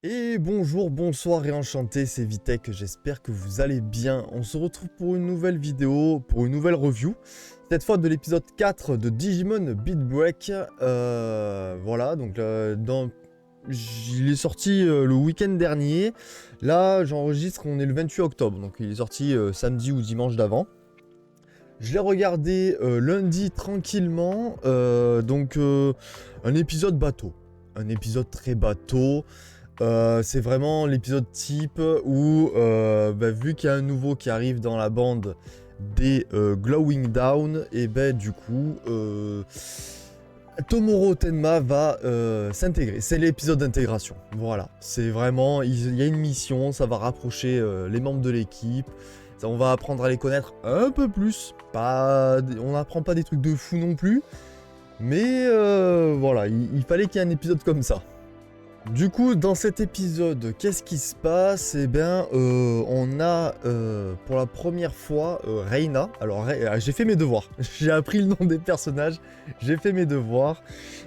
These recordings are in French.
Et bonjour, bonsoir et enchanté, c'est Vitek, j'espère que vous allez bien. On se retrouve pour une nouvelle vidéo, pour une nouvelle review. Cette fois de l'épisode 4 de Digimon Beat Break. Voilà, donc il est sorti le week-end dernier. Là, j'enregistre, on est le 28 octobre, donc il est sorti samedi ou dimanche d'avant. Je l'ai regardé lundi tranquillement, un épisode bateau. Un épisode très bateau. C'est vraiment l'épisode type où, vu qu'il y a un nouveau qui arrive dans la bande des Glowing Down, et du coup, Tomoro Tenma va s'intégrer. C'est l'épisode d'intégration. Voilà, c'est vraiment, il y a une mission, ça va rapprocher les membres de l'équipe. On va apprendre à les connaître un peu plus. On n'apprend pas des trucs de fou non plus. Mais voilà, il fallait qu'il y ait un épisode comme ça. Du coup, dans cet épisode, qu'est-ce qui se passe? Eh bien, on a pour la première fois Reina. Alors, j'ai fait mes devoirs. J'ai appris le nom des personnages. J'ai fait mes devoirs.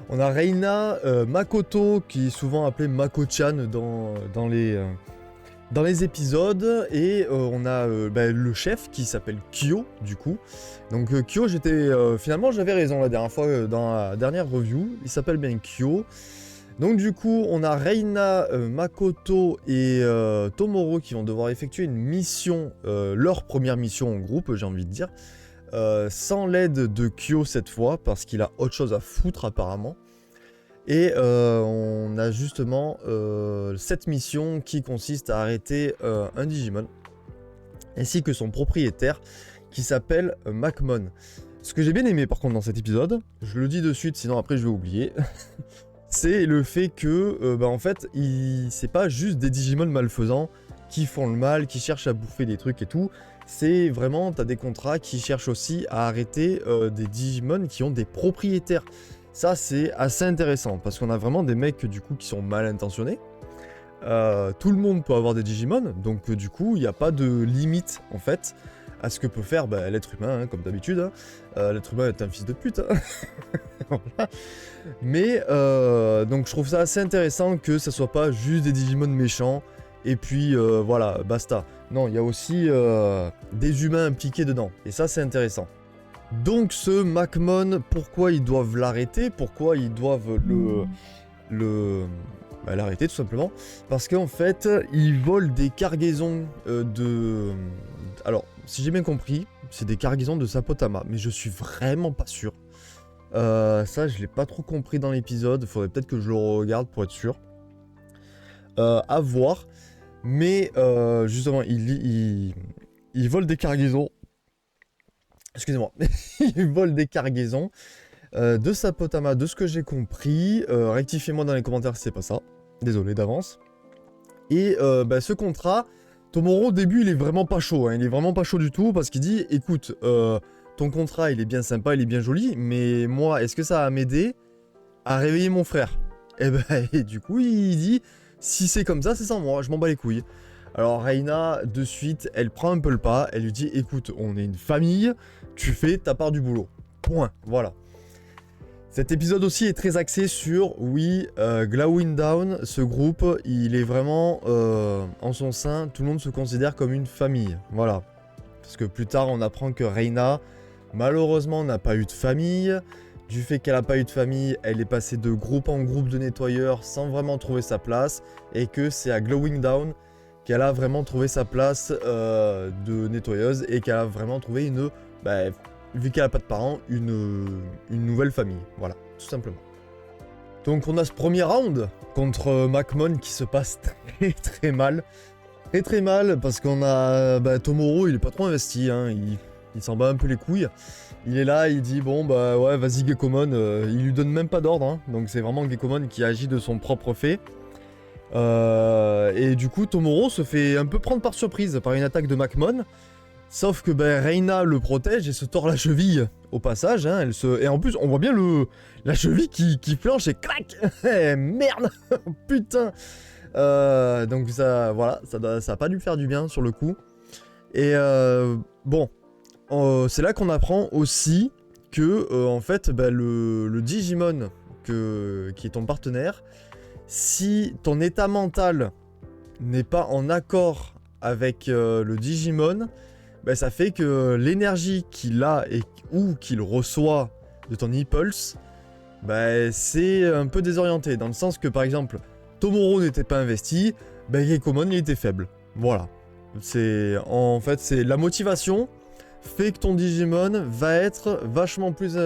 On a Reina Makoto, qui est souvent appelée Mako-chan dans les épisodes. Et on a le chef qui s'appelle Kyo, du coup. Donc, Kyo, finalement, j'avais raison la dernière fois, dans la dernière review. Il s'appelle bien Kyo. Donc du coup, on a Reina, Makoto et Tomoro qui vont devoir effectuer une mission, leur première mission en groupe, j'ai envie de dire, sans l'aide de Kyo cette fois, parce qu'il a autre chose à foutre apparemment. Et on a justement cette mission qui consiste à arrêter un Digimon, ainsi que son propriétaire, qui s'appelle Macmon. Ce que j'ai bien aimé par contre dans cet épisode, je le dis de suite, sinon après je vais oublier, c'est le fait que, en fait, c'est pas juste des Digimon malfaisants qui font le mal, qui cherchent à bouffer des trucs et tout. C'est vraiment, t'as des contrats qui cherchent aussi à arrêter des Digimon qui ont des propriétaires. Ça, c'est assez intéressant, parce qu'on a vraiment des mecs, du coup, qui sont mal intentionnés. Tout le monde peut avoir des Digimon, donc du coup, il n'y a pas de limite, en fait, à ce que peut faire l'être humain, hein, comme d'habitude. Hein. L'être humain est un fils de pute. Hein. Voilà. Mais donc je trouve ça assez intéressant que ça soit pas juste des Digimon méchants et puis voilà, basta. Non, il y a aussi des humains impliqués dedans et ça c'est intéressant. Donc ce Macmon, pourquoi ils doivent l'arrêter? Pourquoi ils doivent l'arrêter tout simplement? Parce qu'en fait, ils volent des cargaisons Alors, si j'ai bien compris, c'est des cargaisons de Sapotama, mais je suis vraiment pas sûr. Ça, je l'ai pas trop compris dans l'épisode. Faudrait peut-être que je le regarde pour être sûr. À voir. Mais justement, il vole des cargaisons. Excusez-moi. Il vole des cargaisons de Sapotama, de ce que j'ai compris. Rectifiez-moi dans les commentaires si c'est pas ça. Désolé d'avance. Et ce contrat, Tomoro au début, il est vraiment pas chaud. Hein. Il est vraiment pas chaud du tout parce qu'il dit, écoute, ton contrat, il est bien sympa, il est bien joli, mais moi, est-ce que ça va m'aider à réveiller mon frère? Et du coup, il dit, si c'est comme ça, c'est sans moi, je m'en bats les couilles. Alors Reina, de suite, elle prend un peu le pas, elle lui dit, écoute, on est une famille, tu fais ta part du boulot. Point, voilà. Cet épisode aussi est très axé sur, oui, Glowing Down, ce groupe, il est vraiment en son sein, tout le monde se considère comme une famille, voilà. Parce que plus tard, on apprend que Reina, malheureusement, n'a pas eu de famille. Du fait qu'elle n'a pas eu de famille, elle est passée de groupe en groupe de nettoyeurs sans vraiment trouver sa place. Et que c'est à Glowing Down qu'elle a vraiment trouvé sa place de nettoyeuse. Et qu'elle a vraiment trouvé vu qu'elle n'a pas de parents, une nouvelle famille. Voilà, tout simplement. Donc on a ce premier round contre Macmon qui se passe très très mal. Très mal parce qu'on a Tomoro, il est pas trop investi, hein, il s'en bat un peu les couilles. Il est là, il dit bon ouais vas-y Gekomon, il lui donne même pas d'ordre, hein, donc c'est vraiment Gekomon qui agit de son propre fait. Et du coup Tomoro se fait un peu prendre par surprise par une attaque de Macmon. Sauf que Reina le protège et se tord la cheville au passage, hein, et en plus on voit bien la cheville qui flanche et clac. Merde. Putain. Donc ça, voilà, ça a pas dû faire du bien sur le coup. Et bon, c'est là qu'on apprend aussi que en fait, le Digimon qui est ton partenaire, Si ton état mental n'est pas en accord avec le Digimon, bah, ça fait que l'énergie qu'il a ou qu'il reçoit de ton Impulse, bah, c'est un peu désorienté. Dans le sens que, par exemple, Tomoro n'était pas investi, bah, Gekomon il était faible. Voilà. En fait, c'est la motivation fait que ton Digimon va être vachement plus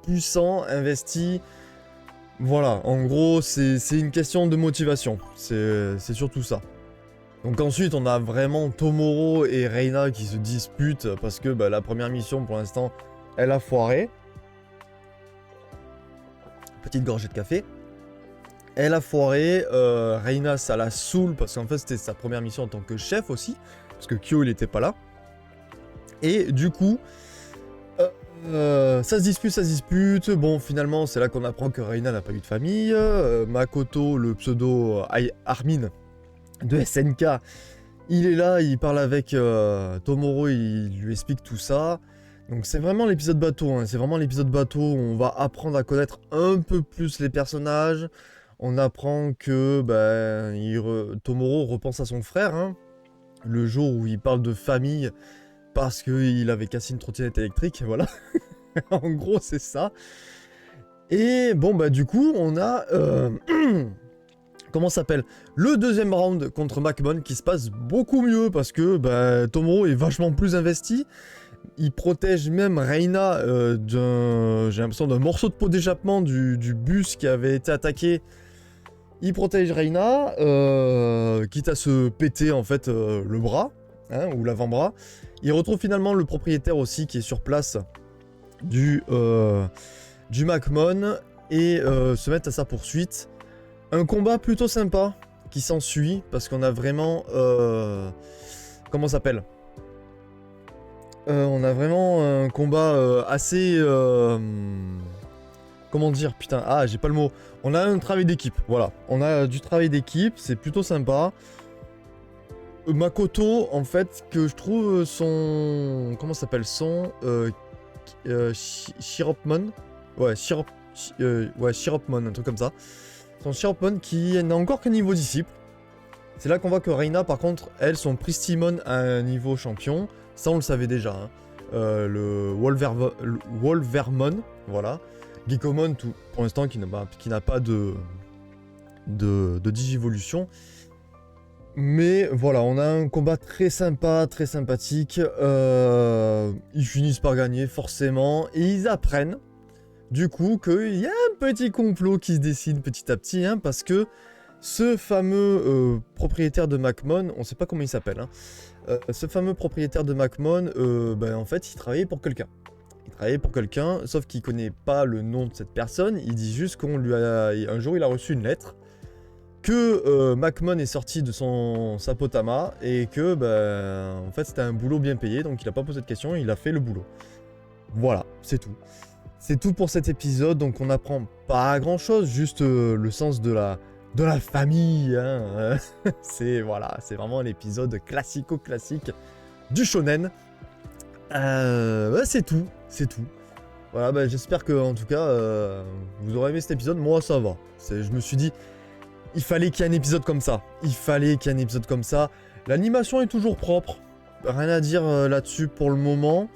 puissant, investi. Voilà, en gros, c'est une question de motivation. C'est surtout ça. Donc ensuite, on a vraiment Tomoro et Reina qui se disputent parce que bah, la première mission, pour l'instant, elle a foiré. Petite gorgée de café. Elle a foiré. Reina, ça la saoule parce qu'en fait, c'était sa première mission en tant que chef aussi. Parce que Kyo, il était pas là. Et du coup, ça se dispute. Bon, finalement, c'est là qu'on apprend que Reina n'a pas eu de famille. Makoto, le pseudo Armin de SNK, il est là, il parle avec Tomoro, il lui explique tout ça. Donc c'est vraiment l'épisode bateau, hein. C'est vraiment l'épisode bateau où on va apprendre à connaître un peu plus les personnages. On apprend que Tomoro repense à son frère, hein, le jour où il parle de famille parce qu'il avait cassé une trottinette électrique, voilà. En gros, c'est ça. Et bon, bah du coup, on a... comment ça s'appelle, le deuxième round contre Macmon qui se passe beaucoup mieux parce que bah, Tomoro est vachement plus investi. Il protège même Reina j'ai l'impression d'un morceau de pot d'échappement du bus qui avait été attaqué. Il protège Reina, quitte à se péter en fait le bras, hein, ou l'avant-bras. Il retrouve finalement le propriétaire aussi qui est sur place du Macmon et se met à sa poursuite. Un combat plutôt sympa qui s'ensuit parce qu'on a vraiment... comment ça s'appelle, on a vraiment un combat assez... comment dire, putain, ah j'ai pas le mot. On a un travail d'équipe, voilà. On a du travail d'équipe, c'est plutôt sympa. Makoto, en fait, que je trouve son... Comment ça s'appelle, son... Shiropmon. Ouais, Shiropmon, un truc comme ça. Son Shiropmon qui n'a encore qu'un niveau disciple. C'est là qu'on voit que Reina, par contre, elle, son Pristimon à un niveau champion. Ça, on le savait déjà. Hein. Le Wolvermon, voilà. Gekomon, pour l'instant, qui n'a pas de Digivolution. Mais voilà, on a un combat très sympa, très sympathique. Ils finissent par gagner, forcément. Et ils apprennent, du coup, qu'il y a un petit complot qui se dessine petit à petit. Hein, parce que ce fameux propriétaire de Macmon, on sait pas comment il s'appelle. Hein, ce fameux propriétaire de Macmon, en fait, il travaillait pour quelqu'un. Il travaillait pour quelqu'un, sauf qu'il connaît pas le nom de cette personne. Il dit juste qu'on lui a... Un jour, il a reçu une lettre que Macmon est sorti de son Sapotama et que, en fait, c'était un boulot bien payé, donc il a pas posé de questions, il a fait le boulot. Voilà, c'est tout. C'est tout pour cet épisode, donc on apprend pas grand-chose, juste le sens de la famille. Hein. C'est voilà, c'est vraiment l'épisode classico-classique du shonen. C'est tout, c'est tout. Voilà, j'espère que en tout cas vous aurez aimé cet épisode. Moi, ça va. Je me suis dit, il fallait qu'il y ait un épisode comme ça. Il fallait qu'il y ait un épisode comme ça. L'animation est toujours propre. Rien à dire là-dessus pour le moment.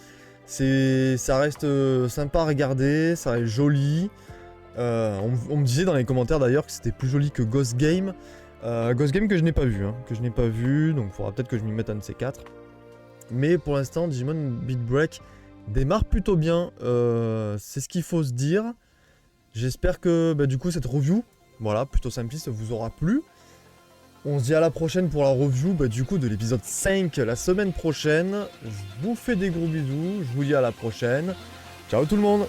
Ça reste sympa à regarder, ça reste joli. On me disait dans les commentaires d'ailleurs que c'était plus joli que Ghost Game. Ghost Game que je n'ai pas vu, hein, donc il faudra peut-être que je m'y mette un de ces quatre. Mais pour l'instant, Digimon Beat Break démarre plutôt bien, c'est ce qu'il faut se dire. J'espère que du coup cette review, voilà, plutôt simpliste, vous aura plu. On se dit à la prochaine pour la review du coup de l'épisode 5 la semaine prochaine. Je vous fais des gros bisous, je vous dis à la prochaine. Ciao tout le monde!